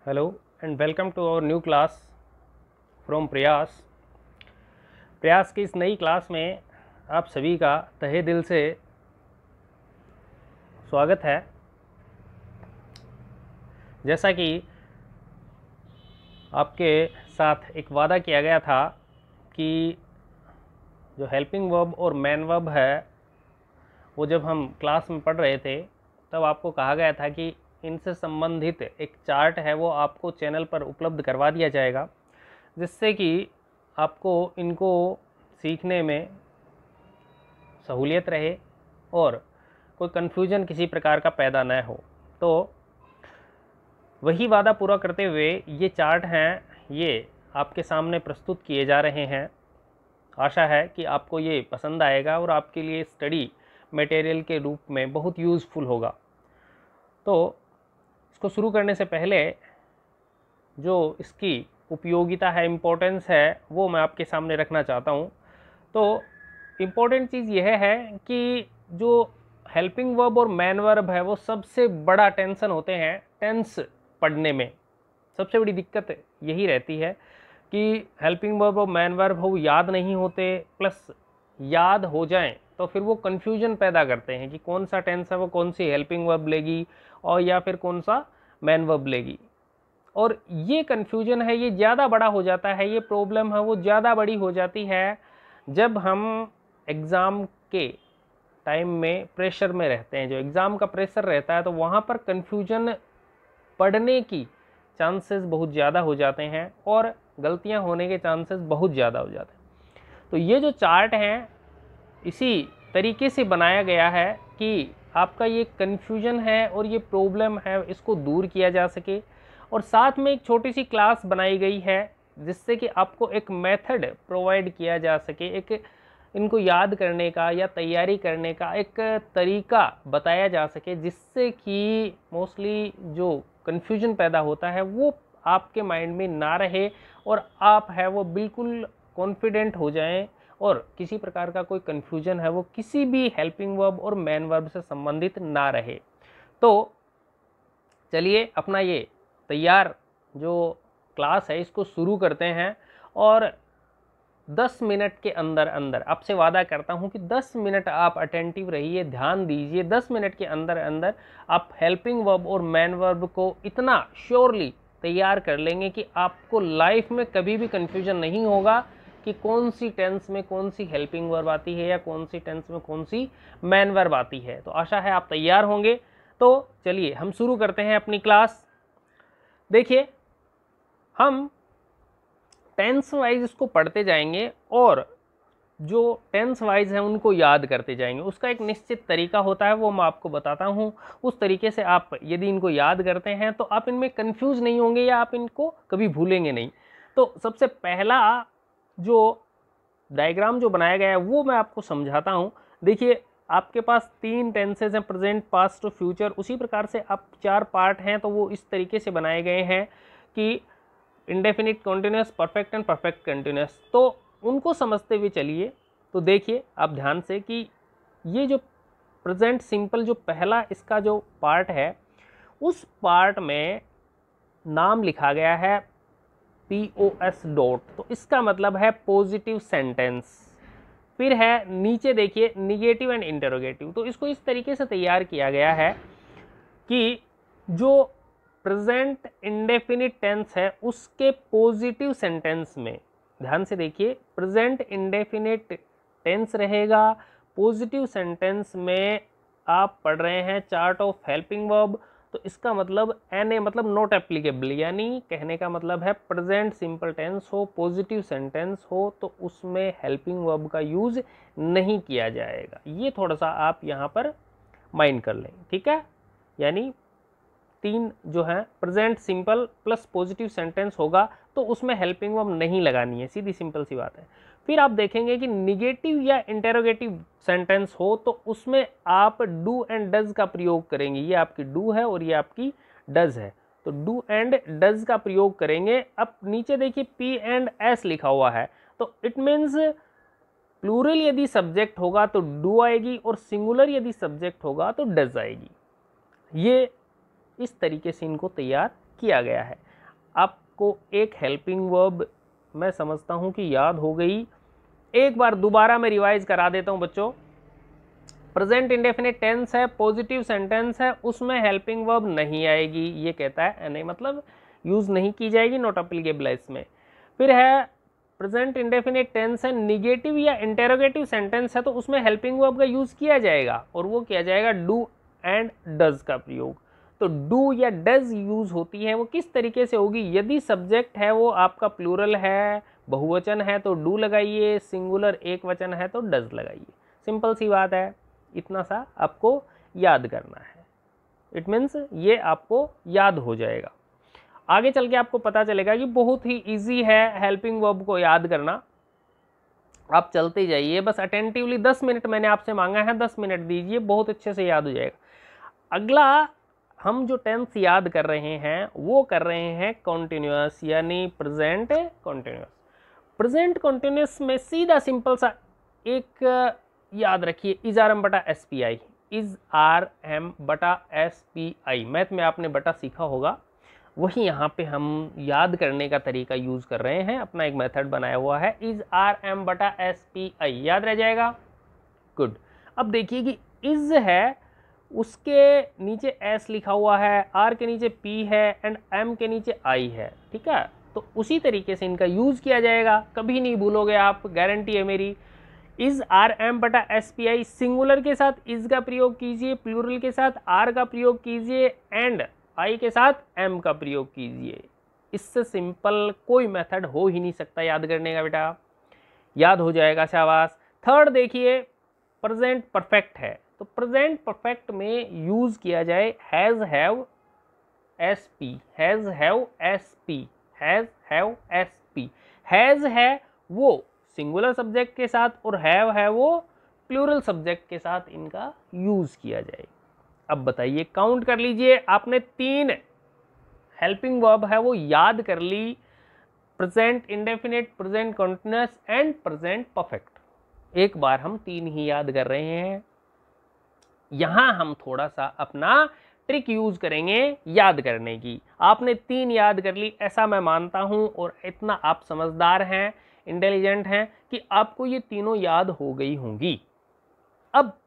Hello and welcome to our new class from प्रयास। प्रयास की इस नई क्लास में आप सभी का तहे दिल से स्वागत है। जैसा कि आपके साथ एक वादा किया गया था कि जो हेल्पिंग वर्ब और मैन वर्ब है वो जब हम क्लास में पढ़ रहे थे तब आपको कहा गया था कि इनसे संबंधित एक चार्ट है वो आपको चैनल पर उपलब्ध करवा दिया जाएगा, जिससे कि आपको इनको सीखने में सहूलियत रहे और कोई कन्फ्यूजन किसी प्रकार का पैदा न हो। तो वही वादा पूरा करते हुए ये चार्ट हैं, ये आपके सामने प्रस्तुत किए जा रहे हैं। आशा है कि आपको ये पसंद आएगा और आपके लिए स्टडी मटेरियल के रूप में बहुत यूज़फुल होगा। तो इसको शुरू करने से पहले जो इसकी उपयोगिता है, इम्पोर्टेंस है, वो मैं आपके सामने रखना चाहता हूँ। तो इम्पोर्टेंट चीज़ यह है कि जो हेल्पिंग वर्ब और मैन वर्ब है वो सबसे बड़ा टेंशन होते हैं टेंस पढ़ने में। सबसे बड़ी दिक्कत यही रहती है कि हेल्पिंग वर्ब और मैन वर्ब वो याद नहीं होते, प्लस याद हो जाएं तो फिर वो कन्फ्यूजन पैदा करते हैं कि कौन सा टेंस है वो कौन सी हेल्पिंग वर्ब लेगी और या फिर कौन सा मैन वर्ब लेगी। और ये कन्फ्यूजन है ये ज़्यादा बड़ा हो जाता है, ये प्रॉब्लम है वो ज़्यादा बड़ी हो जाती है जब हम एग्ज़ाम के टाइम में प्रेशर में रहते हैं। जो एग्ज़ाम का प्रेशर रहता है तो वहाँ पर कन्फ्यूजन पढ़ने की चांसेस बहुत ज़्यादा हो जाते हैं और गलतियाँ होने के चांसेस बहुत ज़्यादा हो जाते हैं। तो ये जो चार्ट हैं इसी तरीके से बनाया गया है कि आपका ये कन्फ्यूजन है और ये प्रॉब्लम है इसको दूर किया जा सके। और साथ में एक छोटी सी क्लास बनाई गई है जिससे कि आपको एक मेथड प्रोवाइड किया जा सके, एक इनको याद करने का या तैयारी करने का एक तरीका बताया जा सके, जिससे कि मोस्टली जो कन्फ्यूजन पैदा होता है वो आपके माइंड में ना रहे और आप है वो बिल्कुल कॉन्फिडेंट हो जाएं और किसी प्रकार का कोई कन्फ्यूजन है वो किसी भी हेल्पिंग वर्ब और मैन वर्ब से संबंधित ना रहे। तो चलिए अपना ये तैयार जो क्लास है इसको शुरू करते हैं और 10 मिनट के अंदर अंदर आपसे वादा करता हूं कि 10 मिनट आप अटेंटिव रहिए, ध्यान दीजिए। 10 मिनट के अंदर अंदर आप हेल्पिंग वर्ब और मैन वर्ब को इतना श्योरली तैयार कर लेंगे कि आपको लाइफ में कभी भी कन्फ्यूजन नहीं होगा कि कौन सी टेंस में कौन सी हेल्पिंग वर्ब आती है या कौन सी टेंस में कौन सी मैन वर्ब आती है। तो आशा है आप तैयार होंगे। तो चलिए हम शुरू करते हैं अपनी क्लास। देखिए हम टेंस वाइज इसको पढ़ते जाएंगे और जो टेंस वाइज है उनको याद करते जाएंगे। उसका एक निश्चित तरीका होता है वो मैं आपको बताता हूँ। उस तरीके से आप यदि इनको याद करते हैं तो आप इनमें कंफ्यूज नहीं होंगे या आप इनको कभी भूलेंगे नहीं। तो सबसे पहला जो डायग्राम जो बनाया गया है वो मैं आपको समझाता हूँ। देखिए आपके पास 3 टेंसेज हैं, प्रेजेंट, पास्ट और फ्यूचर। उसी प्रकार से आप 4 पार्ट हैं तो वो इस तरीके से बनाए गए हैं कि indefinite continuous, perfect and perfect continuous. तो उनको समझते हुए चलिए। तो देखिए आप ध्यान से कि ये जो प्रेजेंट सिंपल जो पहला इसका जो पार्ट है उस पार्ट में नाम लिखा गया है POS डॉट, तो इसका मतलब है पॉजिटिव सेंटेंस। फिर है नीचे देखिए निगेटिव एंड इंटरोगेटिव। तो इसको इस तरीके से तैयार किया गया है कि जो प्रेजेंट इंडेफिनिट टेंस है उसके पॉजिटिव सेंटेंस में, ध्यान से देखिए, प्रेजेंट इंडेफिनिट टेंस रहेगा। पॉजिटिव सेंटेंस में आप पढ़ रहे हैं चार्ट ऑफ हेल्पिंग वर्ब, तो इसका मतलब NA मतलब नॉट एप्लीकेबल, यानी कहने का मतलब है प्रेजेंट सिंपल टेंस हो, पॉजिटिव सेंटेंस हो तो उसमें हेल्पिंग वर्ब का यूज नहीं किया जाएगा। ये थोड़ा सा आप यहाँ पर माइंड कर लें, ठीक है। यानी 3 जो है present simple plus positive sentence होगा तो उसमें हेल्पिंग वर्ब नहीं लगानी है, सीधी सिंपल सी बात है। फिर आप देखेंगे कि निगेटिव या इंटेरोगेटिव सेंटेंस हो तो उसमें आप डू एंड डज का प्रयोग करेंगे। ये आपकी डू है और ये आपकी डज है, तो डू एंड डज का प्रयोग करेंगे। अब नीचे देखिए P एंड S लिखा हुआ है, तो इट मीन्स प्लूरल यदि सब्जेक्ट होगा तो डू आएगी और सिंगुलर यदि सब्जेक्ट होगा तो डज आएगी। ये इस तरीके से इनको तैयार किया गया है। आपको एक हेल्पिंग वर्ब मैं समझता हूं कि याद हो गई। एक बार दोबारा मैं रिवाइज करा देता हूं बच्चों। प्रेजेंट इंडेफिनिट टेंस है, पॉजिटिव सेंटेंस है, उसमें हेल्पिंग वर्ब नहीं आएगी, ये कहता है नहीं, मतलब यूज नहीं की जाएगी, नॉट एप्लीकेबल है इसमें। फिर है प्रेजेंट इंडेफिनिट टेंस है, निगेटिव या इंटेरोगेटिव सेंटेंस है तो उसमें हेल्पिंग वर्ब का यूज किया जाएगा, और वो किया जाएगा डू एंड डज का प्रयोग। तो डू या डज यूज होती है, वो किस तरीके से होगी, यदि सब्जेक्ट है वो आपका प्लूरल है, बहुवचन है तो डू लगाइए, सिंगुलर एक वचन है तो डज लगाइए। सिंपल सी बात है, इतना सा आपको याद करना है। इट मीन्स ये आपको याद हो जाएगा। आगे चल के आपको पता चलेगा कि बहुत ही इजी है हेल्पिंग वर्ब को याद करना। आप चलते जाइए, बस अटेंटिवली 10 मिनट मैंने आपसे मांगा है, 10 मिनट दीजिए, बहुत अच्छे से याद हो जाएगा। अगला हम जो टेंस याद कर रहे हैं वो कर रहे हैं कॉन्टिन्यूअस, यानी प्रेजेंट कॉन्टिन्यूअस। प्रेजेंट कॉन्टिन्यूअस में सीधा सिंपल सा एक याद रखिए, इज आर एम बटा S P I, is R M बटा एस पी आई। मैथ में आपने बटा सीखा होगा, वही यहाँ पे हम याद करने का तरीका यूज कर रहे हैं, अपना एक मेथड बनाया हुआ है, इज आर एम बटा एस पी आई, याद रह जाएगा। गुड। अब देखिए कि इज है, उसके नीचे एस लिखा हुआ है, आर के नीचे पी है एंड एम के नीचे आई है, ठीक है। तो उसी तरीके से इनका यूज किया जाएगा, कभी नहीं भूलोगे आप, गारंटी है मेरी। इज आर एम बटा एस पी आई, सिंगुलर के साथ इज का प्रयोग कीजिए, प्लूरल के साथ आर का प्रयोग कीजिए एंड आई के साथ एम का प्रयोग कीजिए। इससे सिंपल कोई मेथड हो ही नहीं सकता याद करने का बेटा, याद हो जाएगा, शाबाश। थर्ड देखिए, प्रेजेंट परफेक्ट है, तो प्रेजेंट परफेक्ट में यूज किया जाए has have S P, has have S P, has have S P. Has है वो सिंगुलर सब्जेक्ट के साथ और हैव है वो प्लूरल सब्जेक्ट के साथ, इनका यूज किया जाए। अब बताइए, काउंट कर लीजिए, आपने 3 हेल्पिंग वर्ब है वो याद कर ली, present indefinite, present continuous and present perfect. एक बार हम 3 ही याद कर रहे हैं। यहां हम थोड़ा सा अपना ट्रिक यूज करेंगे याद करने की। आपने 3 याद कर ली ऐसा मैं मानता हूं, और इतना आप समझदार हैं, इंटेलिजेंट हैं कि आपको ये तीनों याद हो गई होंगी। अब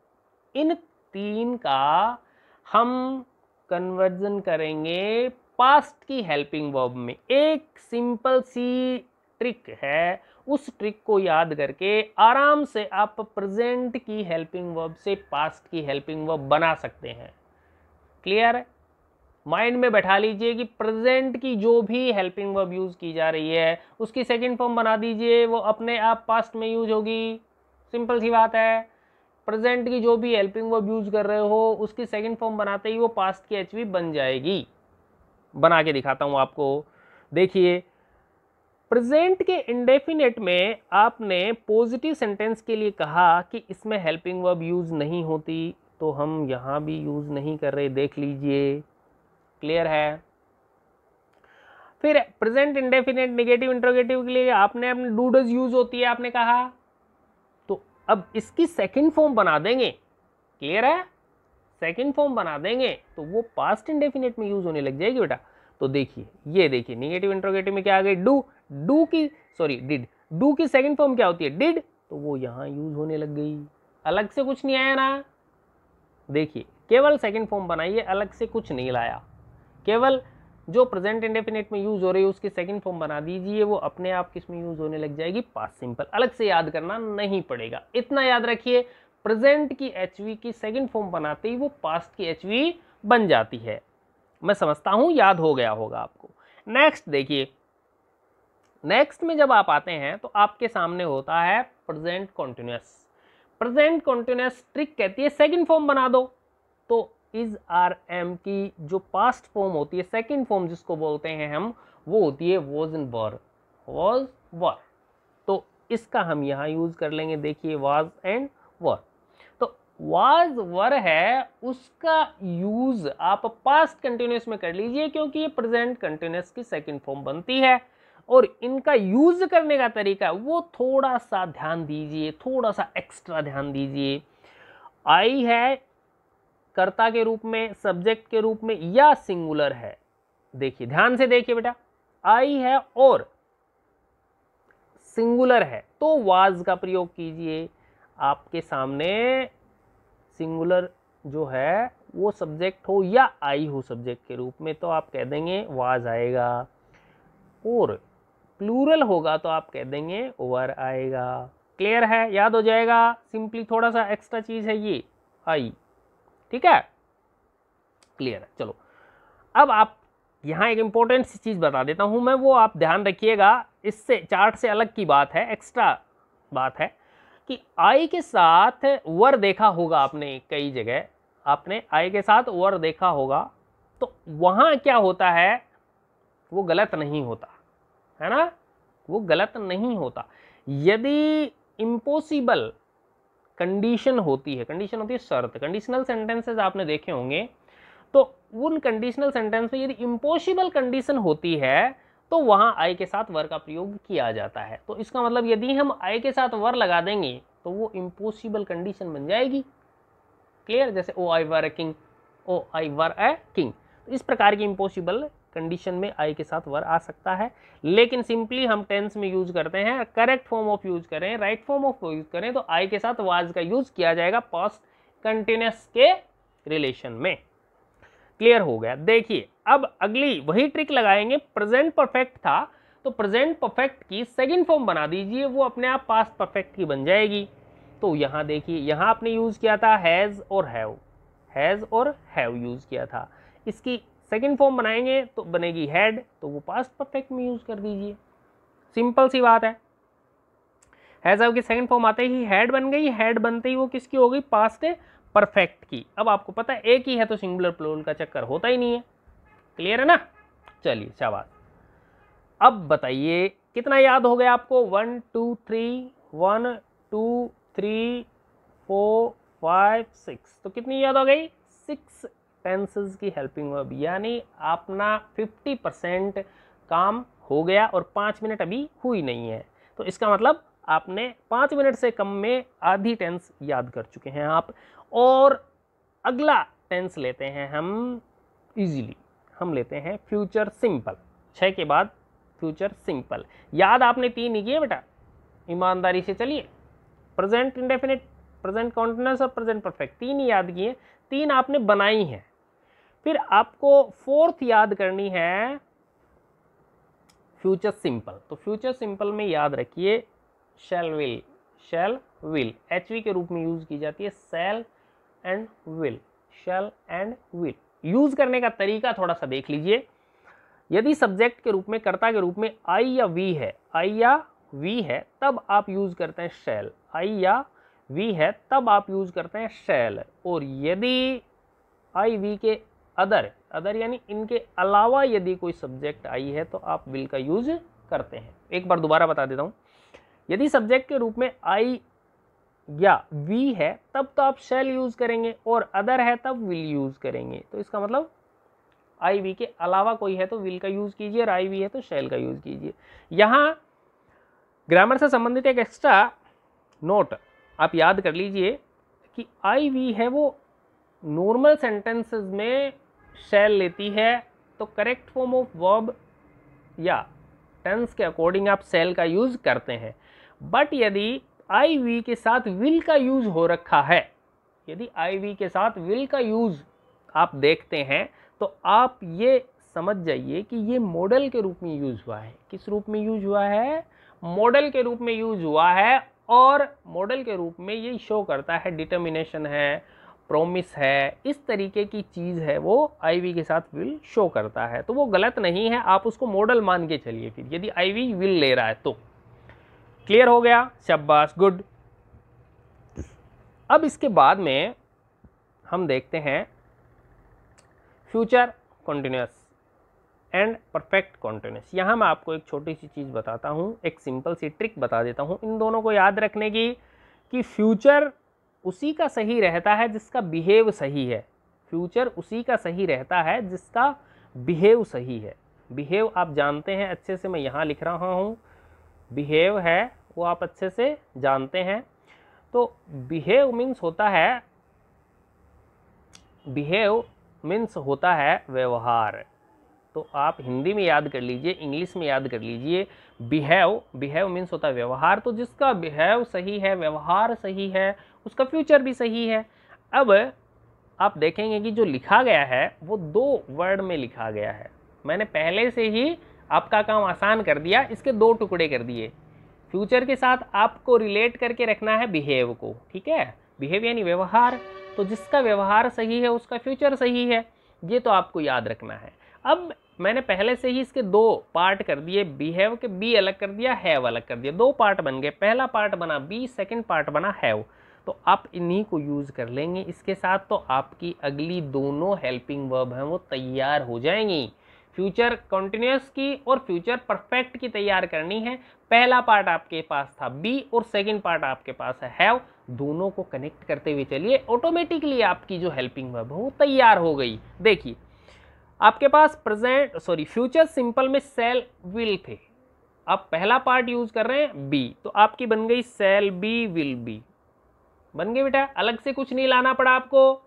इन 3 का हम कन्वर्जन करेंगे पास्ट की हेल्पिंग वर्ब में। एक सिंपल सी ट्रिक है, उस ट्रिक को याद करके आराम से आप प्रेजेंट की हेल्पिंग वर्ब से पास्ट की हेल्पिंग वर्ब बना सकते हैं। क्लियर है? माइंड में बैठा लीजिए कि प्रेजेंट की जो भी हेल्पिंग वर्ब यूज की जा रही है उसकी सेकंड फॉर्म बना दीजिए, वो अपने आप पास्ट में यूज होगी। सिंपल सी बात है, प्रेजेंट की जो भी हेल्पिंग वर्ब यूज कर रहे हो उसकी सेकंड फॉर्म बनाते ही वो पास्ट की एचवी बन जाएगी। बना के दिखाता हूं आपको, देखिए। प्रेजेंट के इंडेफिनिट में आपने पॉजिटिव सेंटेंस के लिए कहा कि इसमें हेल्पिंग वर्ब यूज नहीं होती, तो हम यहां भी यूज नहीं कर रहे, देख लीजिए। क्लियर है? फिर प्रेजेंट इंडेफिनिट नेगेटिव इंट्रोगेटिव के लिए आपने अपने डू डज यूज होती है, आपने कहा, तो अब इसकी सेकंड फॉर्म बना देंगे। क्लियर है? सेकंड फॉर्म बना देंगे तो वो पास्ट इंडेफिनिट में यूज होने लग जाएगी बेटा। तो देखिए, ये देखिए, नेगेटिव इंट्रोगेटिव में क्या आ गई, डू, डू की सॉरी डिड, डू की सेकंड फॉर्म क्या होती है, डिड, तो वो यहां यूज होने लग गई। अलग से कुछ नहीं आया ना, देखिए, केवल सेकंड फॉर्म बनाइए, अलग से कुछ नहीं लाया, केवल जो प्रेजेंट इंडेफिनिट में यूज हो रही है उसकी सेकंड फॉर्म बना दीजिए, वो अपने आप किसमें यूज होने लग जाएगी, पास्ट सिंपल। अलग से याद करना नहीं पड़ेगा, इतना याद रखिए, प्रेजेंट की एचवी की सेकंड फॉर्म बनाते ही वो पास्ट की एचवी बन जाती है। मैं समझता हूं याद हो गया होगा आपको। नेक्स्ट देखिए, नेक्स्ट में जब आप आते हैं तो आपके सामने होता है present continuous. Present continuous trick कहती है सेकंड फॉर्म बना दो, तो इज आर एम की जो पास्ट फॉर्म होती है, सेकंड फॉर्म जिसको बोलते हैं हम, वो होती है was and were, was were. तो इसका हम यहां यूज कर लेंगे, देखिए, वॉज एंड वर। तो वॉज वर है, उसका यूज आप पास्ट कंटिन्यूअस में कर लीजिए, क्योंकि ये प्रेजेंट कंटिन्यूअस की सेकंड फॉर्म बनती है। और इनका यूज करने का तरीका वो थोड़ा सा ध्यान दीजिए, थोड़ा सा एक्स्ट्रा ध्यान दीजिए। आई है कर्ता के रूप में, सब्जेक्ट के रूप में, या सिंगुलर है। देखिए, ध्यान से देखिए बेटा, आई है और सिंगुलर है तो वाज का प्रयोग कीजिए। आपके सामने सिंगुलर जो है वो सब्जेक्ट हो या आई हो सब्जेक्ट के रूप में तो आप कह देंगे वाज आएगा, और प्लूरल होगा तो आप कह देंगे वर आएगा। क्लियर है, याद हो जाएगा। सिंपली थोड़ा सा एक्स्ट्रा चीज है ये आई, ठीक है, क्लियर है। चलो अब आप यहाँ एक इंपॉर्टेंट सी चीज बता देता हूं मैं, वो आप ध्यान रखिएगा। इससे चार्ट से अलग की बात है, एक्स्ट्रा बात है कि आई के साथ वर देखा होगा आपने कई जगह, आपने आई के साथ वर देखा होगा तो वहां क्या होता है, वो गलत नहीं होता है ना, वो गलत नहीं होता। यदि इम्पॉसिबल कंडीशन होती है, कंडीशन होती है शर्त, कंडीशनल सेंटेंसेस आपने देखे होंगे, तो उन कंडीशनल सेंटेंस में यदि इम्पॉसिबल कंडीशन होती है तो वहां आई के साथ वर का प्रयोग किया जाता है। तो इसका मतलब यदि हम आई के साथ वर लगा देंगे तो वो इम्पॉसिबल कंडीशन बन जाएगी। क्लियर, जैसे ओ आई वर a king, O I were a king, तो इस प्रकार की इम्पॉसिबल कंडीशन में आई के साथ वर आ सकता है। लेकिन सिंपली हम टेंस में यूज करते हैं, करेक्ट फॉर्म ऑफ यूज करें, राइट फॉर्म ऑफ यूज करें तो आई के साथ वाज का यूज किया जाएगा पास्ट कंटिन्यूअस के रिलेशन में। क्लियर हो गया। देखिए अब अगली वही ट्रिक लगाएंगे। प्रेजेंट परफेक्ट था तो प्रेजेंट परफेक्ट की सेकंड फॉर्म बना दीजिए, वो अपने आप पास्ट परफेक्ट की बन जाएगी। तो यहाँ देखिए, यहाँ आपने यूज किया था हैज और हैव, हैज और हैव यूज किया था। इसकी सेकंड फॉर्म बनाएंगे तो बनेगी हैड, तो वो पास्ट परफेक्ट में यूज कर दीजिए। सिंपल सी बात है। हैज हैव की सेकंड फॉर्म आते ही हैड बन गई, हैड बनते ही वो किसकी हो गई, पास्ट परफेक्ट की। अब आपको पता है एक ही है तो सिंगुलर प्लूरल का चक्कर होता ही नहीं है। क्लियर है ना, चलिए शाबाश। अब बताइए कितना याद हो गया आपको, 1 2 3 1 2 3 4 5 6, तो कितनी याद हो गई, 6 टेंसेस की हेल्पिंग वर्ब, यानी अपना 50% काम हो गया और 5 मिनट अभी हुई नहीं है। तो इसका मतलब आपने 5 मिनट से कम में आधी टेंस याद कर चुके हैं आप। और अगला टेंस लेते हैं हम इजीली, हम लेते हैं फ्यूचर सिंपल। 6 के बाद फ्यूचर सिंपल। याद आपने 3 ही किए बेटा, ईमानदारी से चलिए। प्रेजेंट इंडेफिनिट, प्रेजेंट कॉन्टिन्यूअस और प्रेजेंट परफेक्ट, 3 ही याद किए, 3 आपने बनाई हैं। फिर आपको 4th याद करनी है फ्यूचर सिंपल। तो फ्यूचर सिंपल में याद रखिए shall will, shall will HV के रूप में यूज की जाती है, shall and will, shall and will. Use करने का तरीका थोड़ा सा देख लीजिए। यदि सब्जेक्ट के रूप में, कर्ता के रूप में आई या वी है, आई या वी है, तब आप यूज करते हैं शैल। आई या वी है तब आप यूज करते हैं शैल। और यदि आई वी के अदर, अदर यानी इनके अलावा यदि कोई सब्जेक्ट आई है तो आप विल का यूज करते हैं। एक बार दोबारा बता देता हूं, यदि सब्जेक्ट के रूप में आई या वी है तब तो आप शैल यूज करेंगे, और अदर है तब विल यूज करेंगे। तो इसका मतलब आई वी के अलावा कोई है तो विल का यूज कीजिए, और आई वी है तो शैल का यूज कीजिए। यहां ग्रामर से संबंधित एक एक्स्ट्रा नोट आप याद कर लीजिए कि आई वी है वो नॉर्मल सेंटेंसेस में शैल लेती है, तो करेक्ट फॉर्म ऑफ वर्ब या टेंस के अकॉर्डिंग आप शैल का यूज करते हैं। बट यदि आई वी के साथ विल का यूज हो रखा है, यदि आई वी के साथ विल का यूज आप देखते हैं तो आप ये समझ जाइए कि ये मॉडल के रूप में यूज हुआ है। किस रूप में यूज हुआ है, मॉडल के रूप में यूज हुआ है। और मॉडल के रूप में ये शो करता है डिटर्मिनेशन है, प्रॉमिस है, इस तरीके की चीज है वो आई वी के साथ विल शो करता है। तो वो गलत नहीं है, आप उसको मॉडल मान के चलिए फिर, यदि आई वी विल ले रहा है तो। क्लियर हो गया, शाबाश, गुड। अब इसके बाद में हम देखते हैं future continuous and perfect continuous. यहाँ मैं आपको एक छोटी सी चीज़ बताता हूँ, एक सिंपल सी ट्रिक बता देता हूँ इन दोनों को याद रखने की, कि फ्यूचर उसी का सही रहता है जिसका बिहेव सही है। फ्यूचर उसी का सही रहता है जिसका बिहेव सही है। बिहेव आप जानते हैं अच्छे से, मैं यहाँ लिख रहा हूँ, बिहेव है वो आप अच्छे से जानते हैं। तो बिहेव मीन्स होता है, बिहेव मीन्स होता है व्यवहार। तो आप हिंदी में याद कर लीजिए, इंग्लिश में याद कर लीजिए। बिहेव, बिहेव मीन्स होता है व्यवहार, तो जिसका बिहेव सही है, व्यवहार सही है, उसका फ्यूचर भी सही है। अब आप देखेंगे कि जो लिखा गया है वो 2 वर्ड में लिखा गया है। मैंने पहले से ही आपका काम आसान कर दिया, इसके 2 टुकड़े कर दिए। फ्यूचर के साथ आपको रिलेट करके रखना है बिहेव को, ठीक है। बिहेव यानी व्यवहार, तो जिसका व्यवहार सही है उसका फ्यूचर सही है, ये तो आपको याद रखना है। अब मैंने पहले से ही इसके 2 पार्ट कर दिए, बिहेव के बी अलग कर दिया, हैव अलग कर दिया, 2 पार्ट बन गए। पहला पार्ट बना बी, सेकंड पार्ट बना हैव। तो आप इन्हीं को यूज कर लेंगे इसके साथ, तो आपकी अगली दोनों हेल्पिंग वर्ब हैं वो तैयार हो जाएंगी। फ्यूचर कंटिन्यूअस की और फ्यूचर परफेक्ट की तैयार करनी है। पहला पार्ट आपके पास था बी और सेकंड पार्ट आपके पास है हैव, दोनों को कनेक्ट करते हुए चलिए, ऑटोमेटिकली आपकी जो हेल्पिंग वर्ब है वो तैयार हो गई। देखिए आपके पास फ्यूचर सिंपल में सेल विल थे, आप पहला पार्ट यूज कर रहे हैं बी, तो आपकी बन गई सेल बी विल बी, बन गई बेटा, अलग से कुछ नहीं लाना पड़ा आपको।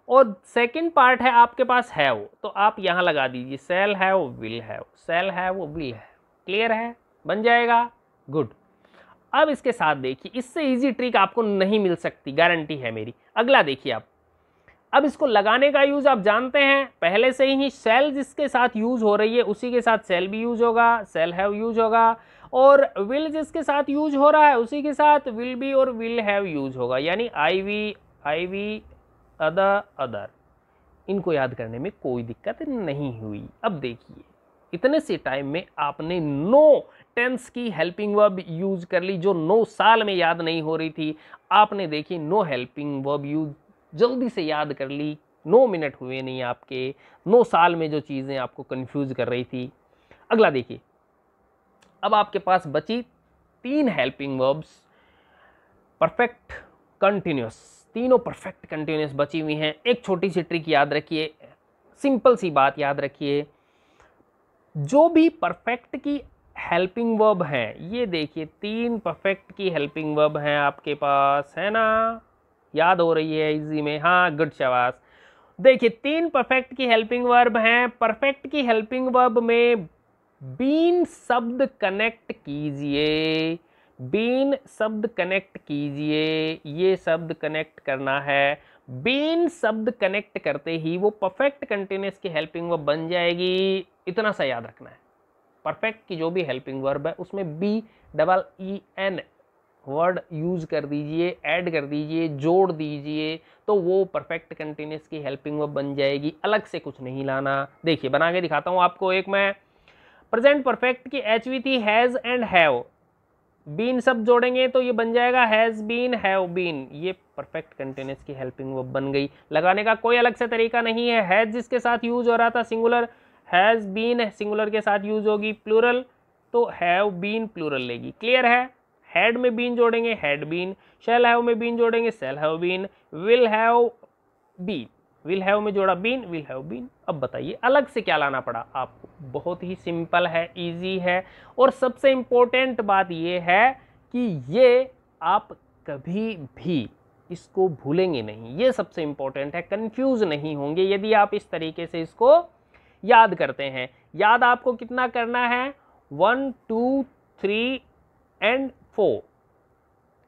और सेकंड पार्ट है आपके पास हैव, तो आप यहां लगा दीजिए shall have will have, shall have will have. Clear है, बन जाएगा, गुड। अब इसके साथ देखिए, इससे इजी ट्रिक आपको नहीं मिल सकती, गारंटी है मेरी। अगला देखिए आप, अब इसको लगाने का यूज आप जानते हैं पहले से ही, सेल जिसके साथ यूज हो रही है उसी के साथ सेल भी यूज होगा, सेल हैव यूज होगा, और विल जिसके साथ यूज हो रहा है उसी के साथ विल बी और विल हैव यूज होगा, यानी आई वी अदर। इनको याद करने में कोई दिक्कत नहीं हुई। अब देखिए इतने से टाइम में आपने 9 टेंस की हेल्पिंग वर्ब यूज कर ली, जो 9 साल में याद नहीं हो रही थी। आपने देखी 9 हेल्पिंग वर्ब यूज जल्दी से याद कर ली, 9 मिनट हुए नहीं आपके, 9 साल में जो चीजें आपको कंफ्यूज कर रही थी। अगला देखिए, अब आपके पास बची 3 हेल्पिंग वर्ब्स परफेक्ट कंटिन्यूअस, तीनों परफेक्ट कंटिन्यूअस बची हुई हैं। एक छोटी सी ट्रिक याद रखिए, सिंपल सी बात याद रखिए, जो भी परफेक्ट की हेल्पिंग वर्ब हैं, ये देखिए 3 परफेक्ट की हेल्पिंग वर्ब हैं आपके पास, है ना, याद हो रही है इजी में, हाँ गुड, शाबाश। देखिए 3 परफेक्ट की हेल्पिंग वर्ब हैं। परफेक्ट की हेल्पिंग वर्ब में बीन शब्द कनेक्ट कीजिए, बीन शब्द कनेक्ट कीजिए, ये शब्द कनेक्ट करना है। बीन शब्द कनेक्ट करते ही वो परफेक्ट कंटिन्यूअस की हेल्पिंग वर्ब बन जाएगी, इतना सा याद रखना है। परफेक्ट की जो भी हेल्पिंग वर्ब है उसमें B double E N word use कर दीजिए, ऐड कर दीजिए, जोड़ दीजिए, तो वो परफेक्ट कंटिन्यूअस की हेल्पिंग वर्ब बन जाएगी, अलग से कुछ नहीं लाना। देखिए बना के दिखाता हूं आपको एक मैं। प्रेजेंट परफेक्ट की एच वी थी हैज एंड हैव, बीन सब जोड़ेंगे तो ये बन जाएगा हैज बीन हैव बीन, ये परफेक्ट कंटिन्यूअस की हेल्पिंग वर्ब बन गई। लगाने का कोई अलग से तरीका नहीं है। हैज जिसके साथ यूज हो रहा था सिंगुलर, हैज बीन सिंगुलर के साथ यूज होगी, प्लूरल तो हैव बीन प्लूरल लेगी। क्लियर है, हैड में बीन जोड़ेंगे हैड बीन, शैल हैव में बीन जोड़ेंगे shall have been, will have been, will have में जोड़ा बीन विल हैव बीन। अब बताइए अलग से क्या लाना पड़ा आपको, बहुत ही सिंपल है, इजी है। और सबसे इंपॉर्टेंट बात ये है कि ये आप कभी भी इसको भूलेंगे नहीं, ये सबसे इंपॉर्टेंट है, कंफ्यूज नहीं होंगे यदि आप इस तरीके से इसको याद करते हैं। याद आपको कितना करना है, 1 2 3 एंड 4।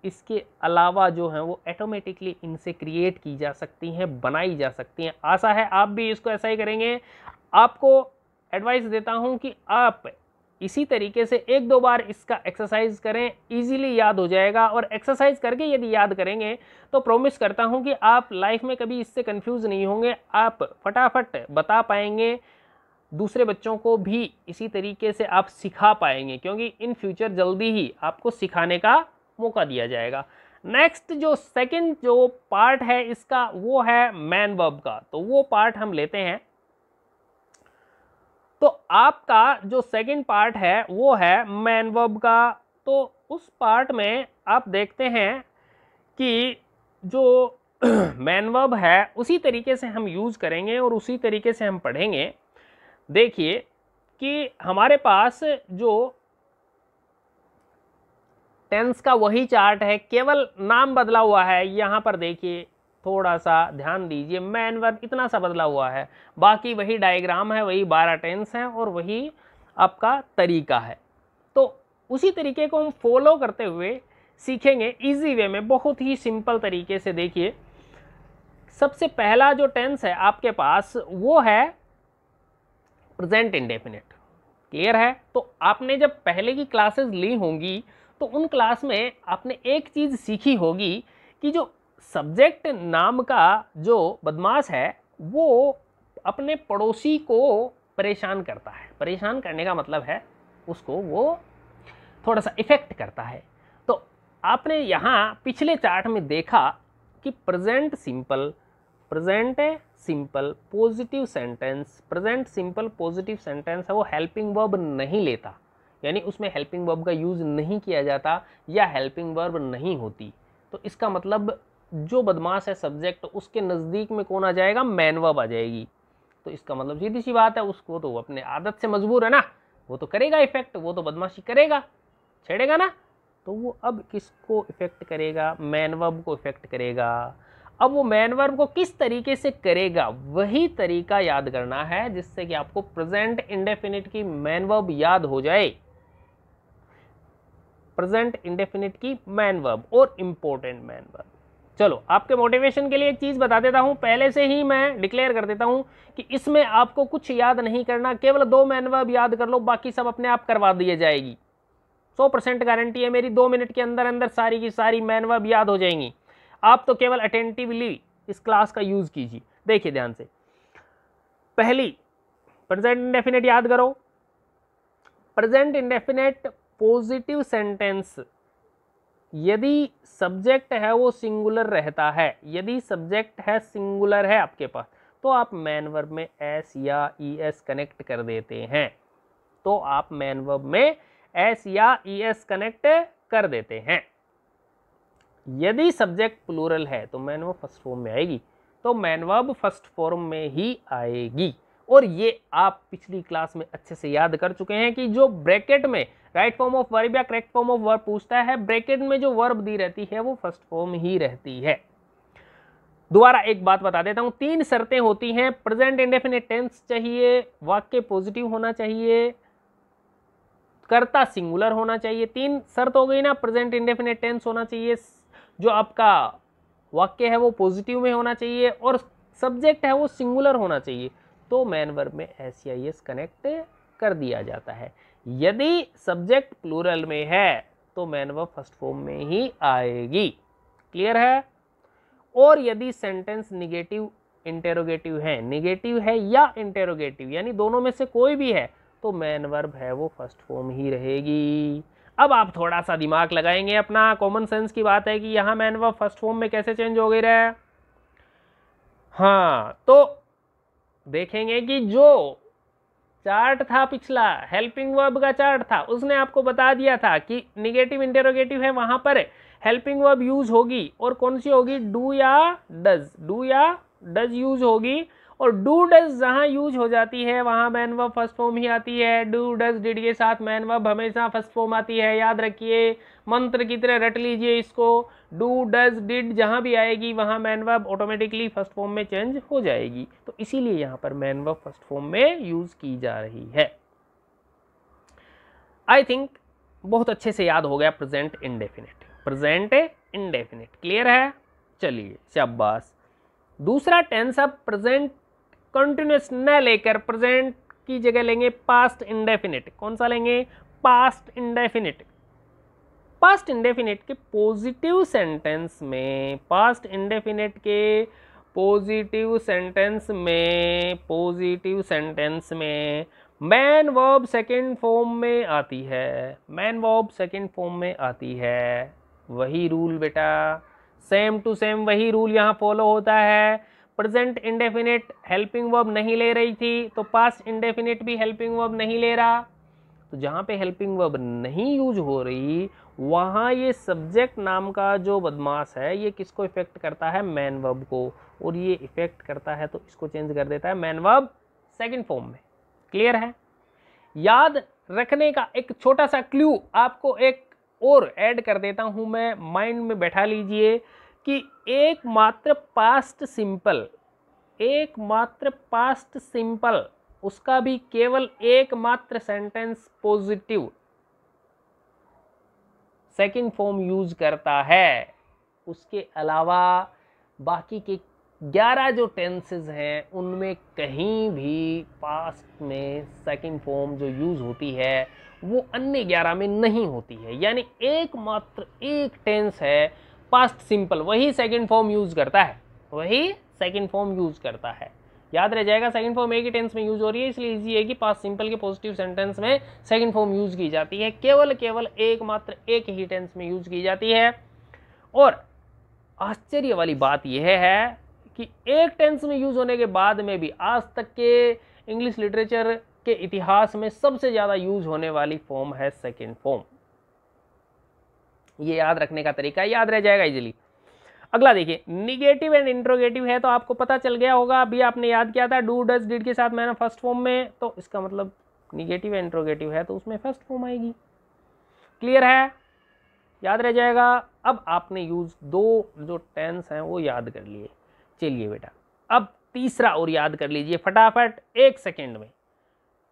इसके अलावा जो है वो ऑटोमेटिकली इनसे क्रिएट की जा सकती हैं, बनाई जा सकती हैं। आशा है आप भी इसको ऐसा ही करेंगे। आपको एडवाइस देता हूं कि आप इसी तरीके से 1-2 बार इसका एक्सरसाइज करें, इजीली याद हो जाएगा। और एक्सरसाइज करके यदि याद करेंगे तो प्रॉमिस करता हूं कि आप लाइफ में कभी इससे कंफ्यूज नहीं होंगे, आप फटाफट बता पाएंगे, दूसरे बच्चों को भी इसी तरीके से आप सिखा पाएंगे, क्योंकि इन फ्यूचर जल्दी ही आपको सिखाने का मौका दिया जाएगा। नेक्स्ट जो सेकंड जो पार्ट है इसका वो है मैन वर्ब का, तो वो पार्ट हम लेते हैं। तो आपका जो सेकंड पार्ट है वो है मैन वर्ब का। तो उस पार्ट में आप देखते हैं कि जो मैन वर्ब है उसी तरीके से हम यूज करेंगे और उसी तरीके से हम पढ़ेंगे। देखिए कि हमारे पास जो टेंस का वही चार्ट है, केवल नाम बदला हुआ है। यहाँ पर देखिए थोड़ा सा ध्यान दीजिए, मैन वर्ब इतना सा बदला हुआ है, बाकी वही डायग्राम है, वही 12 टेंस हैं और वही आपका तरीका है। तो उसी तरीके को हम फॉलो करते हुए सीखेंगे इजी वे में, बहुत ही सिंपल तरीके से। देखिए, सबसे पहला जो टेंस है आपके पास वो है प्रेजेंट इंडेफिनिट। क्लियर है? तो आपने जब पहले की क्लासेस ली होंगी तो उन क्लास में आपने एक चीज सीखी होगी कि जो सब्जेक्ट नाम का जो बदमाश है वो अपने पड़ोसी को परेशान करता है। परेशान करने का मतलब है उसको वो थोड़ा सा इफेक्ट करता है। तो आपने यहाँ पिछले चार्ट में देखा कि present simple positive sentence, present simple positive sentence है वो हेल्पिंग वर्ब नहीं लेता, यानी उसमें हेल्पिंग वर्ब का यूज नहीं किया जाता या हेल्पिंग वर्ब नहीं होती। तो इसका मतलब जो बदमाश है सब्जेक्ट, उसके नज़दीक में कौन आ जाएगा? मैन वर्ब आ जाएगी। तो इसका मतलब सीधी सी बात है, उसको तो अपने आदत से मजबूर है ना, वो तो करेगा इफेक्ट, वो तो बदमाशी करेगा, छेड़ेगा ना। तो वो अब किसको इफेक्ट करेगा? मैन वर्ब को इफेक्ट करेगा। अब वो मैन वर्ब को किस तरीके से करेगा, वही तरीका याद करना है जिससे कि आपको प्रेजेंट इंडेफिनिट की मैन वर्ब याद हो जाए। प्रेजेंट इंडेफिनिट की मैन वर्ब और इंपॉर्टेंट मैन वर्ब। चलो, आपके मोटिवेशन के लिए एक चीज बता देता हूं, पहले से ही मैं डिक्लेयर कर देता हूं कि इसमें आपको कुछ याद नहीं करना, केवल 2 मैन वर्ब याद कर लो, बाकी सब अपने आप करवा दिए जाएगी। 100% गारंटी है मेरी, 2 मिनट के अंदर अंदर सारी की सारी मैन वर्ब याद हो जाएंगी। आप तो केवल अटेंटिवली इस क्लास का यूज कीजिए। देखिए ध्यान से, पहली प्रेजेंट इंडेफिनिट याद करो। प्रेजेंट इंडेफिनिट पॉजिटिव सेंटेंस, यदि सब्जेक्ट है वो सिंगुलर रहता है, यदि सब्जेक्ट है सिंगुलर है आपके पास, तो आप मैन वर्ब में एस या ईएस कनेक्ट कर देते हैं। तो आप मैन वर्ब में एस या ईएस कनेक्ट कर देते हैं। यदि सब्जेक्ट प्लूरल है तो मैन वर्ब फर्स्ट फॉर्म में आएगी, तो मैन वर्ब फर्स्ट फॉर्म में ही आएगी। और ये आप पिछली क्लास में अच्छे से याद कर चुके हैं कि जो ब्रैकेट में राइट फॉर्म ऑफ वर्ब या करेक्ट फॉर्म ऑफ वर्ब पूछता है, ब्रैकेट में जो वर्ब दी रहती है वो फर्स्ट फॉर्म ही रहती है। दोबारा एक बात बता देता हूं, 3 शर्तें होती हैं। प्रेजेंट इंडेफिनिट टेंस चाहिए, वाक्य पॉजिटिव होना चाहिए, कर्ता सिंगुलर होना चाहिए। 3 शर्त हो गई ना। प्रेजेंट इंडेफिनिट टेंस होना चाहिए, जो आपका वाक्य है वो पॉजिटिव में होना चाहिए, और सब्जेक्ट है वो सिंगुलर होना चाहिए। तो मैन वर्ब में एस या एस कनेक्ट कर दिया जाता है। यदि सब्जेक्ट प्लूरल में है तो मैन वर्ब फर्स्ट फॉर्म में ही आएगी। क्लियर है? और यदि सेंटेंस निगेटिव इंटेरोगेटिव है या इंटेरोगेटिव, यानी दोनों में से कोई भी है, तो मैन वर्ब है वो फर्स्ट फॉर्म ही रहेगी। अब आप थोड़ा सा दिमाग लगाएंगे अपना, कॉमन सेंस की बात है कि यहाँ मैन वर्ब फर्स्ट फॉर्म में कैसे चेंज हो गई रहा है। हाँ, तो देखेंगे कि जो चार्ट था पिछला, हेल्पिंग वर्ब का चार्ट था, उसने आपको बता दिया था कि निगेटिव इंटेरोगेटिव है, वहां पर हेल्पिंग वर्ब यूज होगी, और कौन सी होगी? डू या डज यूज होगी। और डू डज जहां यूज हो जाती है वहां मैन वर्ब फर्स्ट फॉर्म ही आती है। डू डज डिड के साथ मैन वर्ब हमेशा फर्स्ट फॉर्म आती है, याद रखिए, मंत्र की तरह रट लीजिए इसको। डू डज डिड जहां भी आएगी वहां man verb automatically first form में चेंज हो जाएगी। तो इसीलिए यहां पर मैन वर्ब फर्स्ट फॉर्म में यूज की जा रही है। आई थिंक बहुत अच्छे से याद हो गया प्रेजेंट इंडेफिनिट। क्लियर है? चलिए शाबाश। दूसरा टेंस अब प्रेजेंट कंटिन्यूअस न लेकर प्रेजेंट की जगह लेंगे पास्ट इंडेफिनिट। कौन सा लेंगे? Past indefinite. पास्ट इंडेफिनिट के पॉजिटिव सेंटेंस में, पास्ट इंडेफिनिट के पॉजिटिव सेंटेंस में मैन वर्ब सेकंड फॉर्म में आती है। मैन वर्ब सेकंड फॉर्म में आती है। वही रूल बेटा, सेम टू सेम वही रूल यहाँ फॉलो होता है। प्रेजेंट इंडेफिनिट हेल्पिंग वर्ब नहीं ले रही थी, तो पास्ट इंडेफिनिट भी हेल्पिंग वर्ब नहीं ले रहा। तो जहाँ पे हेल्पिंग वर्ब नहीं यूज हो रही वहाँ ये सब्जेक्ट नाम का जो बदमाश है ये किसको इफेक्ट करता है? मैन वर्ब को। और ये इफेक्ट करता है तो इसको चेंज कर देता है मैन वर्ब सेकंड फॉर्म में। क्लियर है? याद रखने का एक छोटा सा क्लू आपको एक और ऐड कर देता हूं मैं, माइंड में बैठा लीजिए कि एकमात्र पास्ट सिंपल उसका भी केवल एकमात्र sentence positive second form use करता है। उसके अलावा बाकी के 11 जो टेंसेस हैं उनमें कहीं भी पास्ट में सेकंड फॉर्म जो यूज होती है वो अन्य 11 में नहीं होती है। यानी एकमात्र एक टेंस है पास्ट सिंपल, वही सेकंड फॉर्म यूज करता है, याद रह जाएगा। सेकंड फॉर्म एक ही टेंस में यूज हो रही है, इसलिए इजी है कि पास्ट सिंपल के पॉजिटिव सेंटेंस में सेकंड फॉर्म यूज की जाती है, केवल एकमात्र एक ही टेंस में यूज की जाती है। और आश्चर्य वाली बात यह है कि एक टेंस में यूज होने के बाद में भी आज तक के इंग्लिश लिटरेचर के इतिहास में सबसे ज्यादा यूज होने वाली फॉर्म है सेकंड फॉर्म। ये याद रखने का तरीका याद रह जाएगा इजीली। अगला देखिए, निगेटिव एंड इंट्रोगेटिव है तो आपको पता चल गया होगा, अभी आपने याद किया था डू डज डिड के साथ मैंने फर्स्ट फॉर्म में, तो इसका मतलब निगेटिव एंड इंट्रोगेटिव है तो उसमें फर्स्ट फॉर्म आएगी। क्लियर है, याद रह जाएगा। अब आपने यूज दो जो टेंस हैं वो याद कर लिए। चलिए बेटा अब तीसरा और याद कर लीजिए फटाफट 1 सेकेंड में।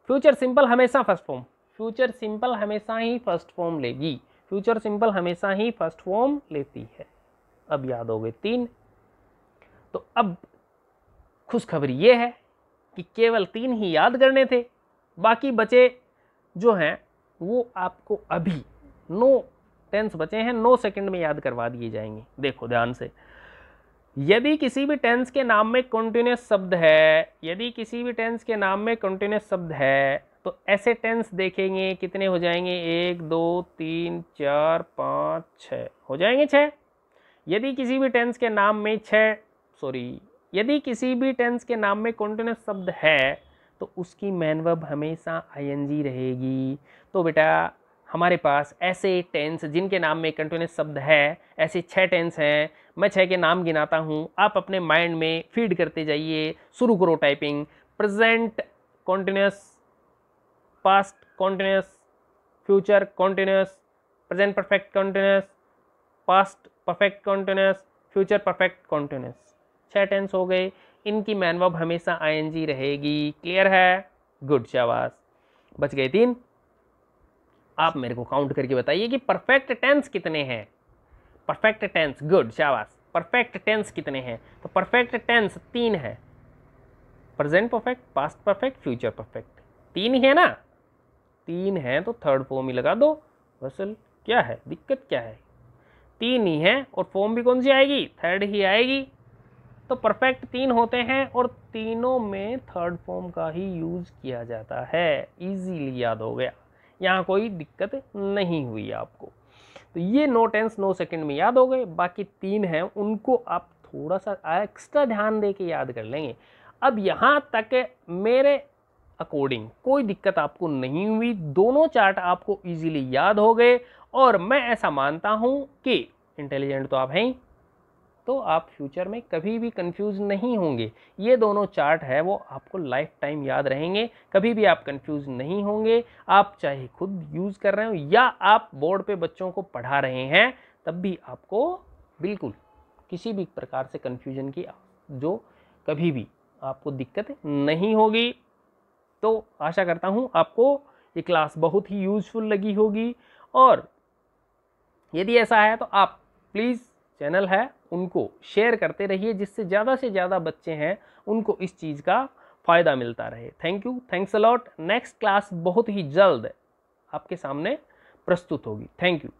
फ्यूचर सिंपल हमेशा फर्स्ट फॉर्म, फ्यूचर सिंपल हमेशा ही फर्स्ट फॉर्म लेगी, फ्यूचर सिंपल हमेशा ही फर्स्ट फॉर्म लेती है। अब याद हो गए 3। तो अब खुशखबरी ये है कि केवल 3 ही याद करने थे, बाकी बचे जो हैं वो आपको अभी 9 टेंस बचे हैं, 9 सेकंड में याद करवा दिए जाएंगे। देखो ध्यान से, यदि किसी भी टेंस के नाम में कंटीन्यूअस शब्द है, यदि किसी भी टेंस के नाम में कंटीन्यूअस शब्द है तो ऐसे टेंस देखेंगे कितने हो जाएंगे, 1 2 3 4 5 6 हो जाएंगे 6। यदि किसी भी टेंस के नाम में यदि किसी भी टेंस के नाम में कंटीन्यूअस शब्द है तो उसकी मैन वर्ब हमेशा आईएनजी रहेगी। तो बेटा हमारे पास ऐसे टेंस जिनके नाम में कंटीन्यूअस शब्द है, ऐसे 6 टेंस हैं। मैं 6 के नाम गिनाता हूँ, आप अपने माइंड में फीड करते जाइए। शुरू करो typing. Present continuous, past continuous, future continuous, present perfect continuous, past perfect continuous, future perfect continuous. 6 tense हो गए, इनकी मैन वर्ब हमेशा आईएनजी रहेगी। क्लियर है, गुड, शाबाश। बच गए 3। आप मेरे को काउंट करके बताइए कि परफेक्ट टेंस कितने हैं। परफेक्ट टेंस, गुड, शाबाश। परफेक्ट टेंस कितने हैं? तो परफेक्ट टेंस 3 है, present perfect, past perfect, future perfect. 3 ही है ना, 3 है तो थर्ड फॉर्म ही लगा दो। असल क्या है, दिक्कत क्या है? 3 ही है और फॉर्म भी कौन सी आएगी, थर्ड ही आएगी। तो परफेक्ट 3 होते हैं और तीनों में थर्ड फॉर्म का ही यूज किया जाता है। इजीली याद हो गया, यहाँ कोई दिक्कत नहीं हुई आपको। तो ये 9 टेंस 9 सेकंड में याद हो गए। बाकी 3 हैं उनको आप थोड़ा सा एक्स्ट्रा ध्यान दे के याद कर लेंगे। अब यहाँ तक मेरे अकॉर्डिंग कोई दिक्कत आपको नहीं हुई, दोनों चार्ट आपको इजीली याद हो गए और मैं ऐसा मानता हूँ कि इंटेलिजेंट तो आप हैं ही, तो आप फ्यूचर में कभी भी कंफ्यूज नहीं होंगे। ये दोनों चार्ट है वो आपको लाइफ टाइम याद रहेंगे, कभी भी आप कंफ्यूज नहीं होंगे। आप चाहे खुद यूज़ कर रहे हो या आप बोर्ड पे बच्चों को पढ़ा रहे हैं, तब भी आपको बिल्कुल किसी भी प्रकार से कंफ्यूजन की जो कभी भी आपको दिक्कत नहीं होगी। तो आशा करता हूँ आपको ये क्लास बहुत ही यूजफुल लगी होगी, और यदि ऐसा है तो आप प्लीज़ चैनल है उनको शेयर करते रहिए, जिससे ज़्यादा से ज़्यादा बच्चे हैं उनको इस चीज़ का फ़ायदा मिलता रहे। Thank you, thanks a lot. Next class बहुत ही जल्द आपके सामने प्रस्तुत होगी। Thank you.